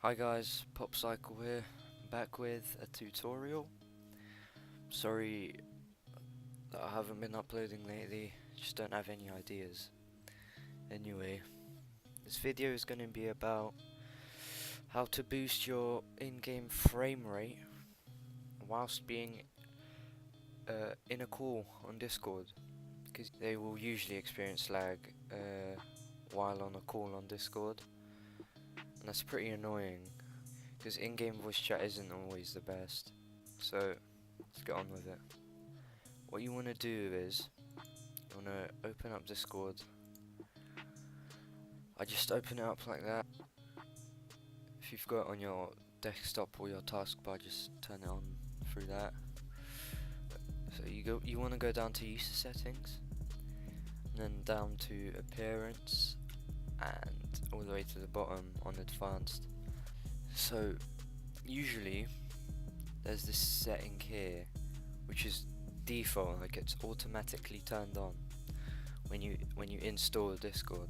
Hi guys, PopCycle here, back with a tutorial. Sorry that I haven't been uploading lately, just don't have any ideas. Anyway, this video is going to be about how to boost your in-game frame rate whilst being in a call on Discord, because they will usually experience lag while on a call on Discord, and that's pretty annoying. Because in-game voice chat isn't always the best. So, let's get on with it. What you want to do is, you want to open up Discord. I just open it up like that. If you've got it on your desktop or your taskbar, just turn it on through that. So you want to go down to user settings, and then down to appearance, and all the way to the bottom on advanced. So usually there's this setting here which is default, like it's automatically turned on when you install Discord.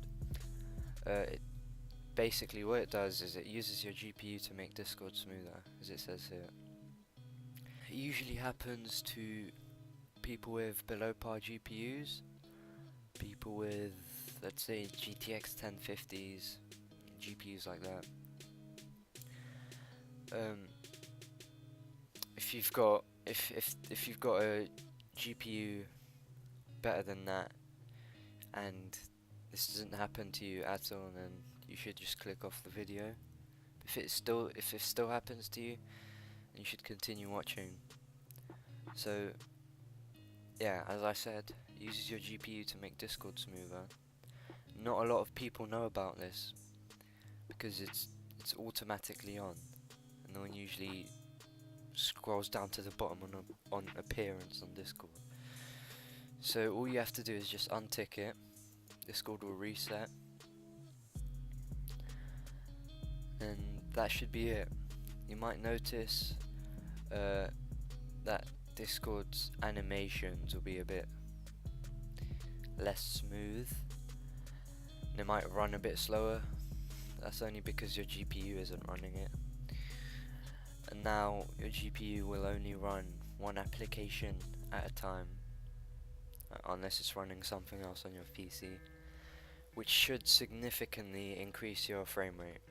Basically what it does is it uses your GPU to make Discord smoother, as it says here. It usually happens to people with below par GPUs, people with, let's say, GTX 1050s, GPUs like that. If you've got a GPU better than that, and this doesn't happen to you at all, then you should just click off the video. If it still happens to you, then you should continue watching. So yeah, as I said, it uses your GPU to make Discord smoother. Not a lot of people know about this because it's automatically on, and no one usually scrolls down to the bottom on appearance on Discord. So all you have to do is just untick it. Discord will reset, and that should be it. You might notice that Discord's animations will be a bit less smooth. They might run a bit slower. That's only because your GPU isn't running it. And now your GPU will only run one application at a time, unless it's running something else on your PC, which should significantly increase your frame rate.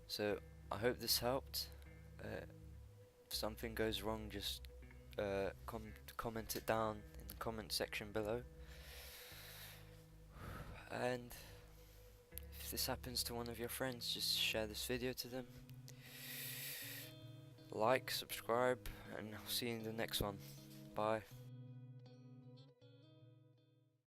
So I hope this helped. If something goes wrong, just comment it down in the comment section below. And if this happens to one of your friends, just share this video to them. Like, subscribe, and I'll see you in the next one. Bye.